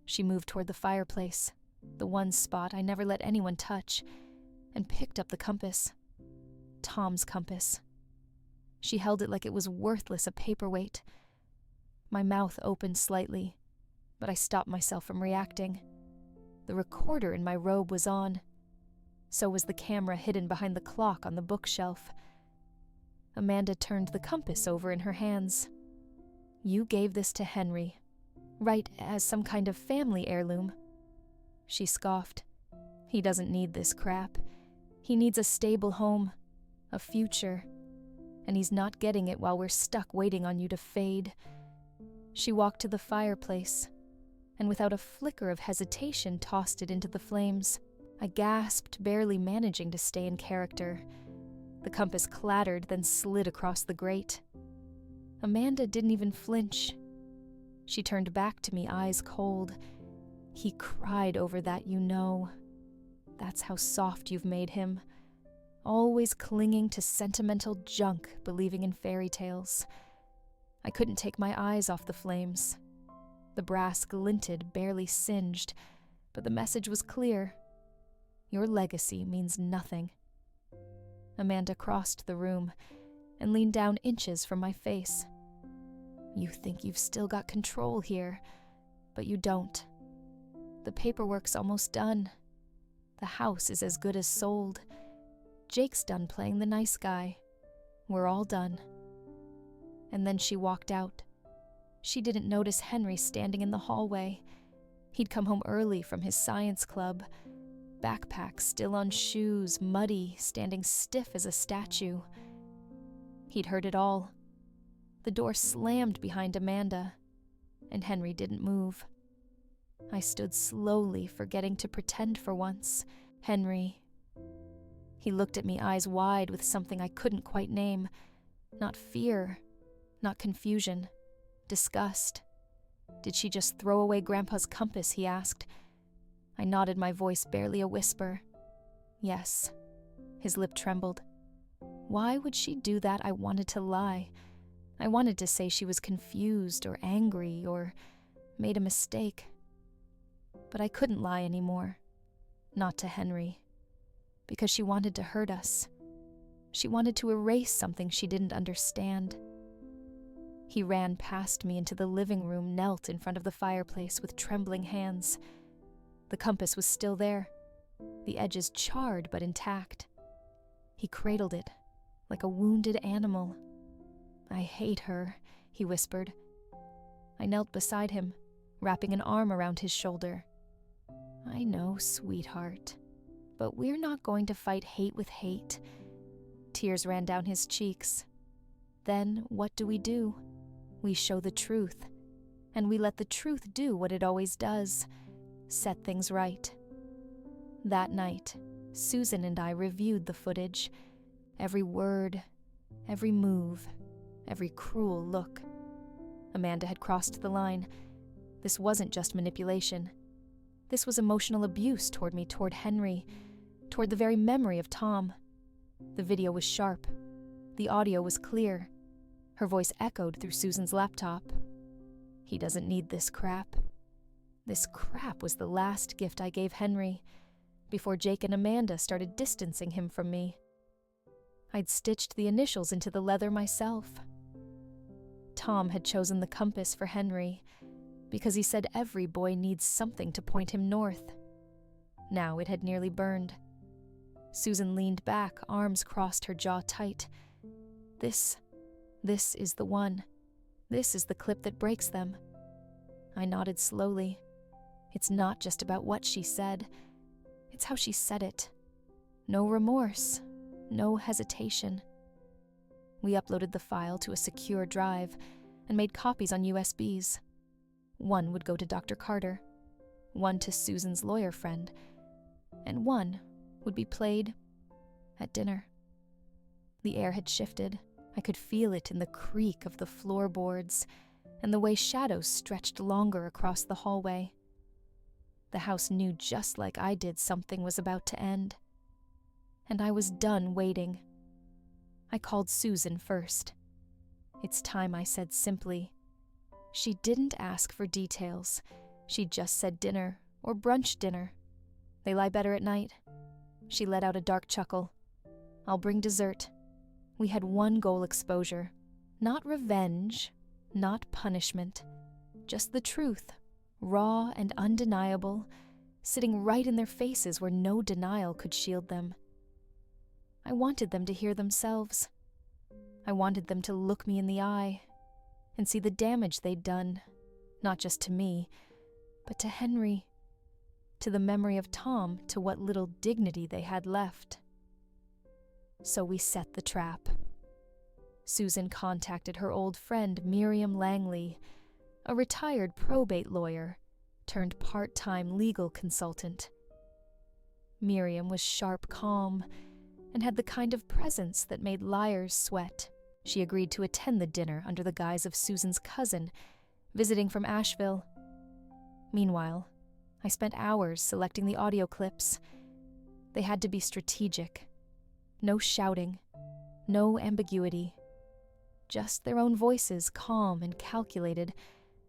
She moved toward the fireplace, the one spot I never let anyone touch, and picked up the compass. Tom's compass. She held it like it was worthless, a paperweight. My mouth opened slightly, but I stopped myself from reacting. The recorder in my robe was on. So was the camera hidden behind the clock on the bookshelf. Amanda turned the compass over in her hands. "You gave this to Henry, right, as some kind of family heirloom." She scoffed. "He doesn't need this crap. He needs a stable home, a future, and he's not getting it while we're stuck waiting on you to fade." She walked to the fireplace, and without a flicker of hesitation tossed it into the flames. I gasped, barely managing to stay in character. The compass clattered, then slid across the grate. Amanda didn't even flinch. She turned back to me, eyes cold. "He cried over that, you know. That's how soft you've made him. Always clinging to sentimental junk, believing in fairy tales." I couldn't take my eyes off the flames. The brass glinted, barely singed, but the message was clear. Your legacy means nothing. Amanda crossed the room, and leaned down inches from my face. You think you've still got control here, but you don't. The paperwork's almost done. The house is as good as sold. Jake's done playing the nice guy. We're all done. And then she walked out. She didn't notice Henry standing in the hallway. He'd come home early from his science club, backpack still on shoes, muddy, standing stiff as a statue. He'd heard it all. The door slammed behind Amanda, and Henry didn't move. I stood slowly, forgetting to pretend for once. Henry. He looked at me, eyes wide, with something I couldn't quite name. Not fear, not confusion, disgust. Did she just throw away Grandpa's compass, he asked. I nodded, my voice barely a whisper. Yes. His lip trembled. Why would she do that? I wanted to lie. I wanted to say she was confused or angry or made a mistake. But I couldn't lie anymore. Not to Henry. Because she wanted to hurt us. She wanted to erase something she didn't understand. He ran past me into the living room, knelt in front of the fireplace with trembling hands. The compass was still there, the edges charred but intact. He cradled it, like a wounded animal. I hate her, he whispered. I knelt beside him, wrapping an arm around his shoulder. I know, sweetheart, but we're not going to fight hate with hate. Tears ran down his cheeks. Then what do? We show the truth, and we let the truth do what it always does, set things right. That night, Susan and I reviewed the footage, every word, every move, every cruel look. Amanda had crossed the line. This wasn't just manipulation. This was emotional abuse toward me, toward Henry, toward the very memory of Tom. The video was sharp. The audio was clear. Her voice echoed through Susan's laptop. He doesn't need this crap. This crap was the last gift I gave Henry, before Jake and Amanda started distancing him from me. I'd stitched the initials into the leather myself. Tom had chosen the compass for Henry, because he said every boy needs something to point him north. Now it had nearly burned. Susan leaned back, arms crossed, her jaw tight. This is the one. This is the clip that breaks them. I nodded slowly. It's not just about what she said. It's how she said it. No remorse. No hesitation. We uploaded the file to a secure drive and made copies on USBs. One would go to Dr. Carter, one to Susan's lawyer friend, and one would be played at dinner. The air had shifted. I could feel it in the creak of the floorboards and the way shadows stretched longer across the hallway. The house knew just like I did something was about to end. And I was done waiting. I called Susan first. It's time, I said simply. She didn't ask for details. She just said dinner or brunch dinner. They lie better at night. She let out a dark chuckle. I'll bring dessert. We had one goal: exposure. Not revenge, not punishment. Just the truth, raw and undeniable, sitting right in their faces where no denial could shield them. I wanted them to hear themselves. I wanted them to look me in the eye and see the damage they'd done, not just to me, but to Henry, to the memory of Tom, to what little dignity they had left. So we set the trap. Susan contacted her old friend Miriam Langley, a retired probate lawyer turned part-time legal consultant. Miriam was sharp calm and had the kind of presence that made liars sweat. She agreed to attend the dinner under the guise of Susan's cousin, visiting from Asheville. Meanwhile, I spent hours selecting the audio clips. They had to be strategic. No shouting, no ambiguity. Just their own voices, calm and calculated,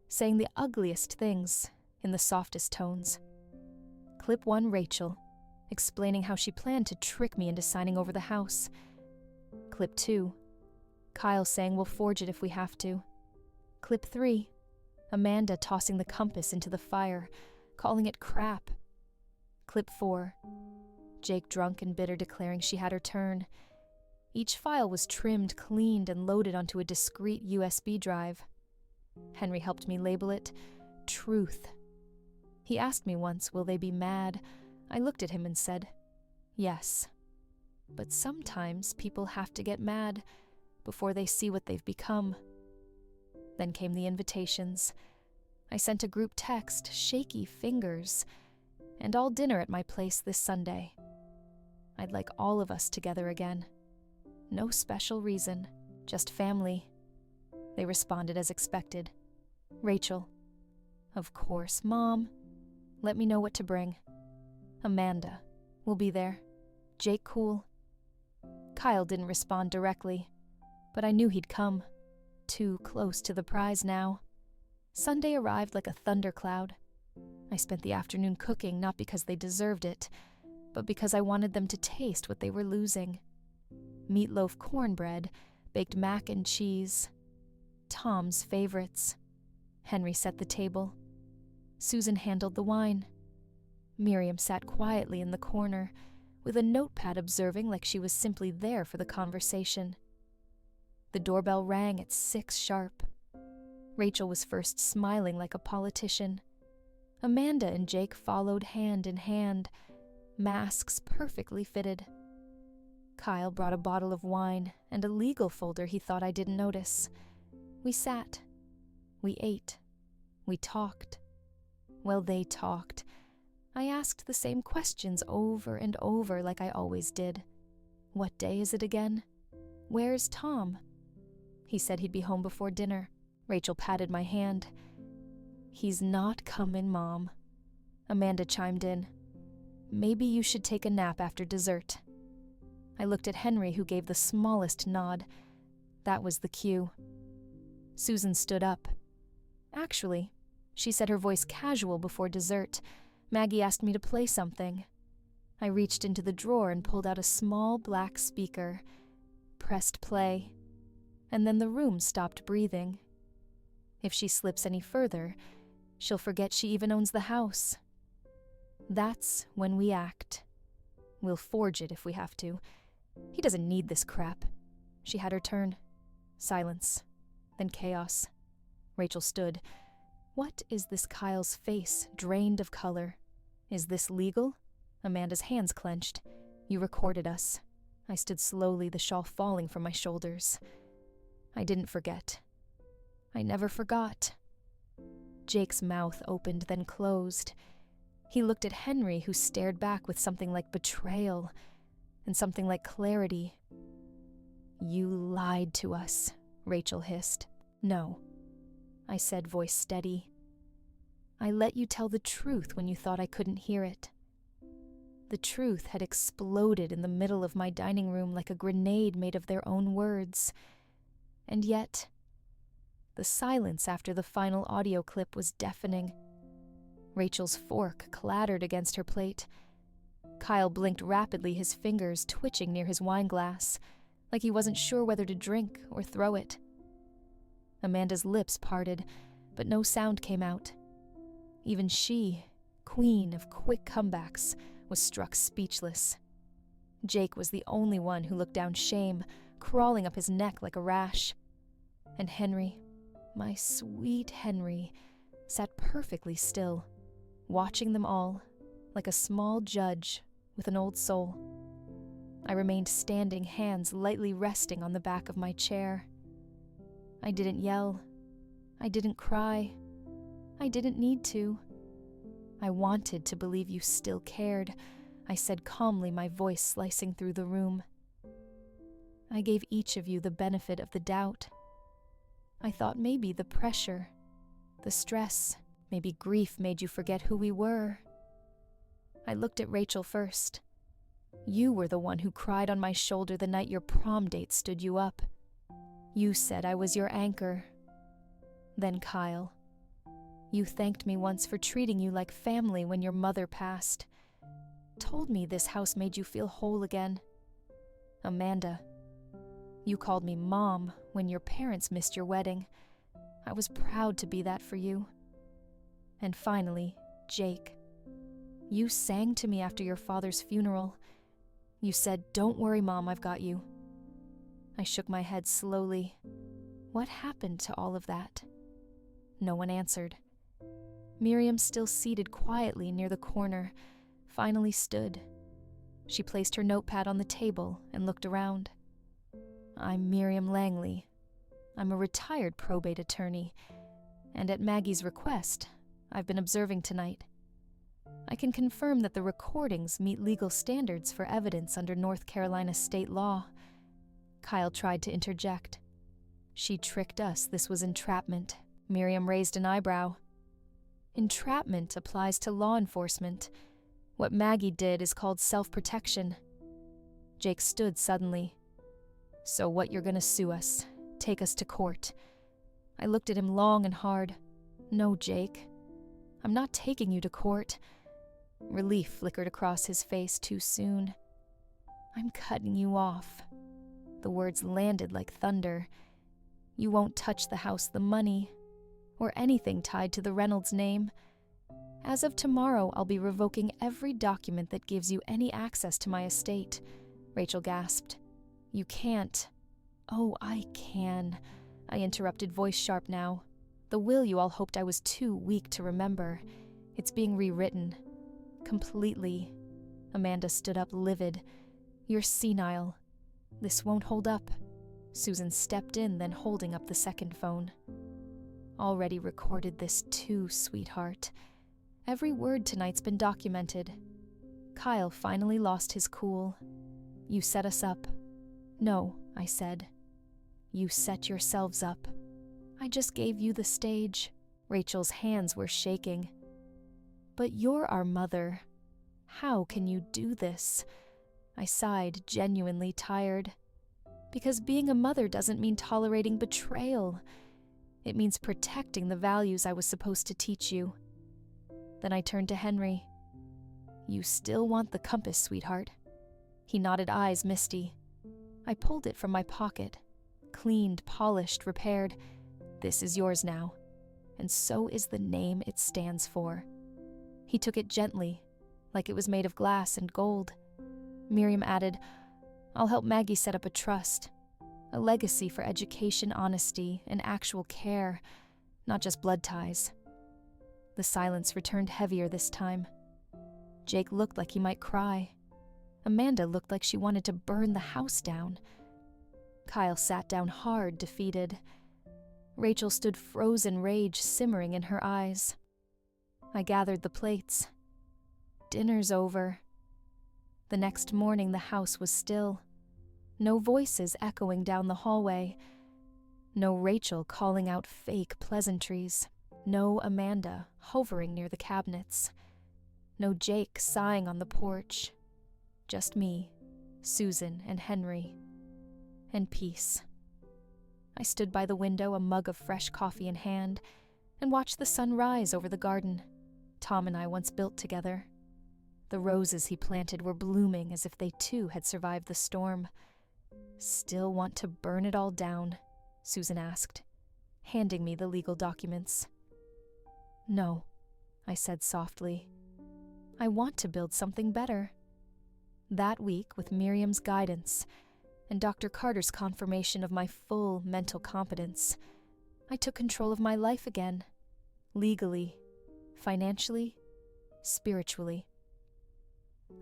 saying the ugliest things in the softest tones. Clip 1, Rachel, explaining how she planned to trick me into signing over the house. Clip 2, Kyle saying we'll forge it if we have to. Clip 3. Amanda tossing the compass into the fire, calling it crap. Clip 4. Jake drunk and bitter declaring she had her turn. Each file was trimmed, cleaned, and loaded onto a discreet USB drive. Henry helped me label it Truth. He asked me once, will they be mad? I looked at him and said, yes. But sometimes people have to get mad before they see what they've become. Then came the invitations. I sent a group text, shaky fingers, and all dinner at my place this Sunday. I'd like all of us together again. No special reason, just family. They responded as expected. Rachel. Of course, Mom. Let me know what to bring. Amanda. We'll be there. Jake cool. Kyle didn't respond directly, but I knew he'd come. Too close to the prize now. Sunday arrived like a thundercloud. I spent the afternoon cooking not because they deserved it, but because I wanted them to taste what they were losing. Meatloaf cornbread, baked mac and cheese. Tom's favorites. Henry set the table. Susan handled the wine. Miriam sat quietly in the corner, with a notepad observing like she was simply there for the conversation. The doorbell rang at 6 sharp. Rachel was first smiling like a politician. Amanda and Jake followed hand in hand, masks perfectly fitted. Kyle brought a bottle of wine and a legal folder he thought I didn't notice. We sat. We ate. We talked. Well, they talked. I asked the same questions over and over like I always did. What day is it again? Where's Tom? He said he'd be home before dinner. Rachel patted my hand. He's not coming, Mom. Amanda chimed in. Maybe you should take a nap after dessert. I looked at Henry, who gave the smallest nod. That was the cue. Susan stood up. Actually, she said, her voice casual before dessert. Maggie asked me to play something. I reached into the drawer and pulled out a small black speaker, pressed play, and then the room stopped breathing. If she slips any further, she'll forget she even owns the house. That's when we act. We'll forge it if we have to. He doesn't need this crap. She had her turn. Silence. Then chaos. Rachel stood. What is this Kyle's face, drained of color? Is this legal? Amanda's hands clenched. You recorded us. I stood slowly, the shawl falling from my shoulders. I didn't forget. I never forgot. Jake's mouth opened, then closed. He looked at Henry, who stared back with something like betrayal and something like clarity. You lied to us, Rachel hissed. No, I said, voice steady. I let you tell the truth when you thought I couldn't hear it. The truth had exploded in the middle of my dining room like a grenade made of their own words. And yet, the silence after the final audio clip was deafening. Rachel's fork clattered against her plate. Kyle blinked rapidly, his fingers twitching near his wine glass, like he wasn't sure whether to drink or throw it. Amanda's lips parted, but no sound came out. Even she, queen of quick comebacks, was struck speechless. Jake was the only one who looked down shame, crawling up his neck like a rash. And Henry, my sweet Henry, sat perfectly still, watching them all, like a small judge with an old soul. I remained standing, hands lightly resting on the back of my chair. I didn't yell. I didn't cry. I didn't need to. I wanted to believe you still cared, I said calmly, my voice slicing through the room. I gave each of you the benefit of the doubt. I thought maybe the pressure, the stress, maybe grief made you forget who we were. I looked at Rachel first. You were the one who cried on my shoulder the night your prom date stood you up. You said I was your anchor. Then Kyle. You thanked me once for treating you like family when your mother passed. Told me this house made you feel whole again. Amanda. You called me Mom when your parents missed your wedding. I was proud to be that for you. And finally, Jake. You sang to me after your father's funeral. You said, "Don't worry, Mom, I've got you." I shook my head slowly. What happened to all of that? No one answered. Miriam, still seated quietly near the corner, finally stood. She placed her notepad on the table and looked around. I'm Miriam Langley. I'm a retired probate attorney, and at Maggie's request, I've been observing tonight. I can confirm that the recordings meet legal standards for evidence under North Carolina state law. Kyle tried to interject. She tricked us. This was entrapment. Miriam raised an eyebrow. Entrapment applies to law enforcement. What Maggie did is called self-protection. Jake stood suddenly. So what, you're gonna sue us? Take us to court? I looked at him long and hard. No, Jake. I'm not taking you to court. Relief flickered across his face too soon. I'm cutting you off. The words landed like thunder. You won't touch the house, the money, or anything tied to the Reynolds name. As of tomorrow, I'll be revoking every document that gives you any access to my estate. Rachel gasped. You can't. Oh, I can. I interrupted, voice sharp now. The will you all hoped I was too weak to remember. It's being rewritten. Completely. Amanda stood up, livid. You're senile. This won't hold up. Susan stepped in, then holding up the second phone. Already recorded this too, sweetheart. Every word tonight's been documented. Kyle finally lost his cool. You set us up. No, I said. You set yourselves up. I just gave you the stage. Rachel's hands were shaking. But you're our mother. How can you do this? I sighed, genuinely tired. Because being a mother doesn't mean tolerating betrayal. It means protecting the values I was supposed to teach you. Then I turned to Henry. You still want the compass, sweetheart? He nodded, eyes misty. I pulled it from my pocket. Cleaned, polished, repaired. This is yours now. And so is the name it stands for. He took it gently, like it was made of glass and gold. Miriam added, I'll help Maggie set up a trust. A legacy for education, honesty, and actual care, not just blood ties. The silence returned heavier this time. Jake looked like he might cry. Amanda looked like she wanted to burn the house down. Kyle sat down hard, defeated. Rachel stood frozen, rage simmering in her eyes. I gathered the plates. Dinner's over. The next morning the house was still. No voices echoing down the hallway. No Rachel calling out fake pleasantries. No Amanda hovering near the cabinets. No Jake sighing on the porch. Just me, Susan, and Henry. And peace. I stood by the window, a mug of fresh coffee in hand, and watched the sun rise over the garden Tom and I once built together. The roses he planted were blooming as if they too had survived the storm. Still want to burn it all down? Susan asked, handing me the legal documents. No, I said softly. I want to build something better. That week, with Miriam's guidance and Dr. Carter's confirmation of my full mental competence, I took control of my life again, legally, financially, spiritually.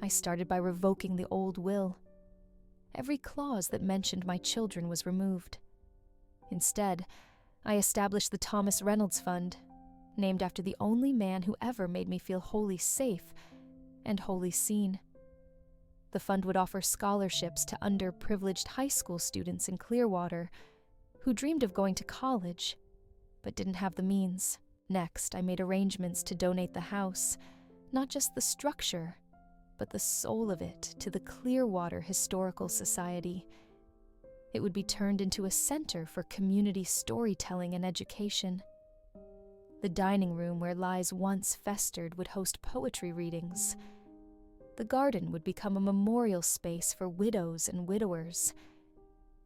I started by revoking the old will. Every clause that mentioned my children was removed. Instead, I established the Thomas Reynolds Fund, named after the only man who ever made me feel wholly safe and wholly seen. The fund would offer scholarships to underprivileged high school students in Clearwater who dreamed of going to college but didn't have the means. Next, I made arrangements to donate the house, not just the structure, but the soul of it, to the Clearwater Historical Society. It would be turned into a center for community storytelling and education. The dining room where lies once festered would host poetry readings. The garden would become a memorial space for widows and widowers.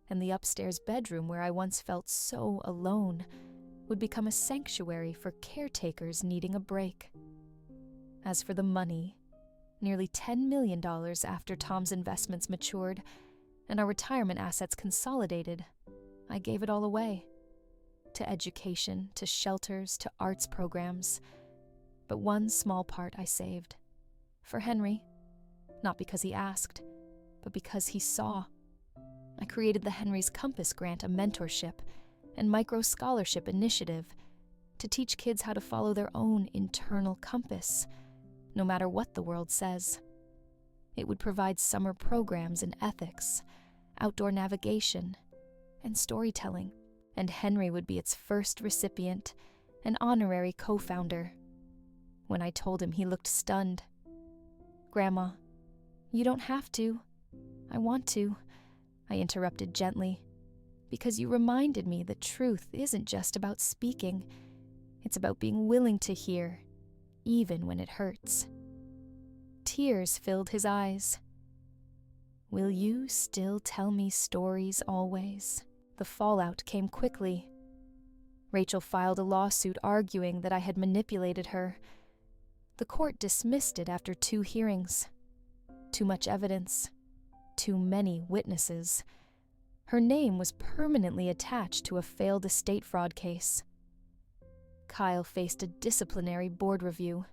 and the upstairs bedroom where I once felt so alone would become a sanctuary for caretakers needing a break. As for the money, nearly $10 million after Tom's investments matured and our retirement assets consolidated, I gave it all away. To education, to shelters, to arts programs. But one small part I saved. For Henry. Not because he asked, but because he saw. I created the Henry's Compass Grant, a mentorship and micro-scholarship initiative to teach kids how to follow their own internal compass, no matter what the world says. It would provide summer programs in ethics, outdoor navigation, and storytelling, and Henry would be its first recipient, an honorary co-founder. When I told him, he looked stunned. "Grandma, you don't have to. I want to," I interrupted gently, "because you reminded me that truth isn't just about speaking. It's about being willing to hear, even when it hurts." Tears filled his eyes. "Will you still tell me stories always?" The fallout came quickly. Rachel filed a lawsuit arguing that I had manipulated her. The court dismissed it after 2 hearings. Too much evidence. Too many witnesses. Her name was permanently attached to a failed estate fraud case. Kyle faced a disciplinary board review.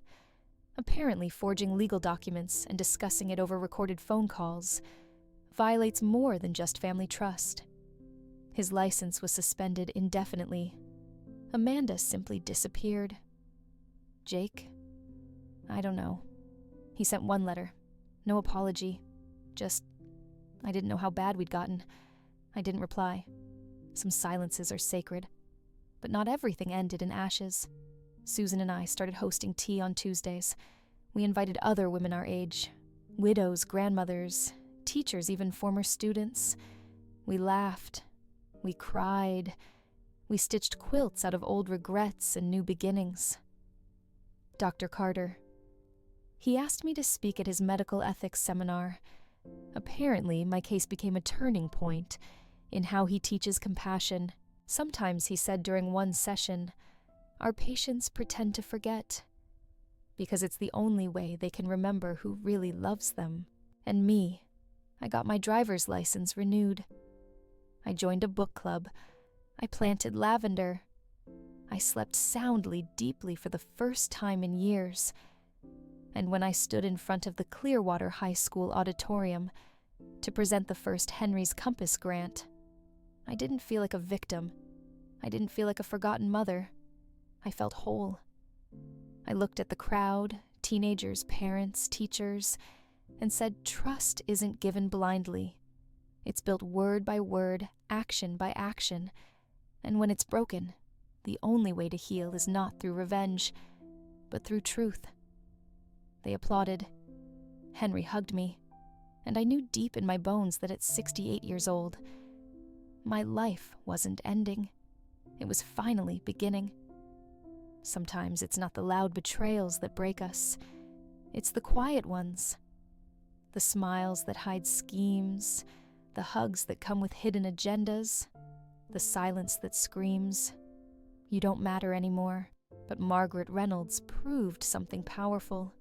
Apparently, forging legal documents and discussing it over recorded phone calls violates more than just family trust. His license was suspended indefinitely. Amanda simply disappeared. Jake? I don't know. He sent one letter. No apology. Just, I didn't know how bad we'd gotten. I didn't reply. Some silences are sacred. But not everything ended in ashes. Susan and I started hosting tea on Tuesdays. We invited other women our age. Widows, grandmothers, teachers, even former students. We laughed. We cried. We stitched quilts out of old regrets and new beginnings. Dr. Carter. He asked me to speak at his medical ethics seminar. Apparently, my case became a turning point in how he teaches compassion. Sometimes he said during one session, "Our patients pretend to forget, because it's the only way they can remember who really loves them." And me, I got my driver's license renewed. I joined a book club. I planted lavender. I slept soundly, deeply for the first time in years. And when I stood in front of the Clearwater High School auditorium to present the first Henry's Compass Grant, I didn't feel like a victim. I didn't feel like a forgotten mother. I felt whole. I looked at the crowd, teenagers, parents, teachers, and said trust isn't given blindly. It's built word by word, action by action, and when it's broken, the only way to heal is not through revenge, but through truth. They applauded. Henry hugged me, and I knew deep in my bones that at 68 years old, my life wasn't ending. It was finally beginning. Sometimes it's not the loud betrayals that break us. It's the quiet ones. The smiles that hide schemes, the hugs that come with hidden agendas, the silence that screams, "You don't matter anymore." But Margaret Reynolds proved something powerful.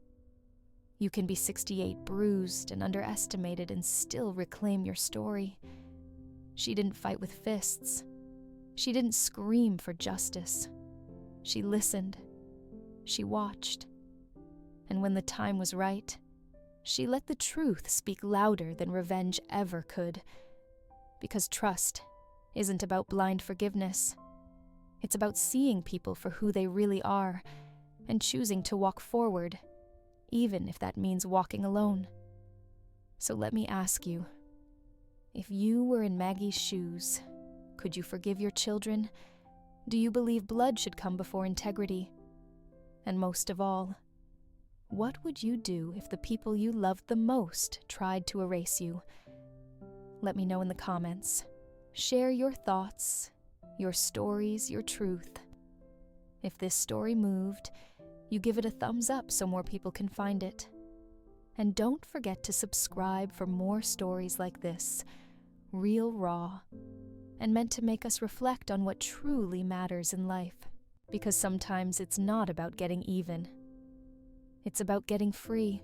You can be 68, bruised and underestimated, and still reclaim your story. She didn't fight with fists. She didn't scream for justice. She listened. She watched. And when the time was right, she let the truth speak louder than revenge ever could. Because trust isn't about blind forgiveness. It's about seeing people for who they really are and choosing to walk forward, even if that means walking alone. So let me ask you, if you were in Maggie's shoes, could you forgive your children? Do you believe blood should come before integrity? And most of all, what would you do if the people you loved the most tried to erase you? Let me know in the comments. Share your thoughts, your stories, your truth. If this story moved, you give it a thumbs up so more people can find it. And don't forget to subscribe for more stories like this, real raw, and meant to make us reflect on what truly matters in life. Because sometimes it's not about getting even. It's about getting free.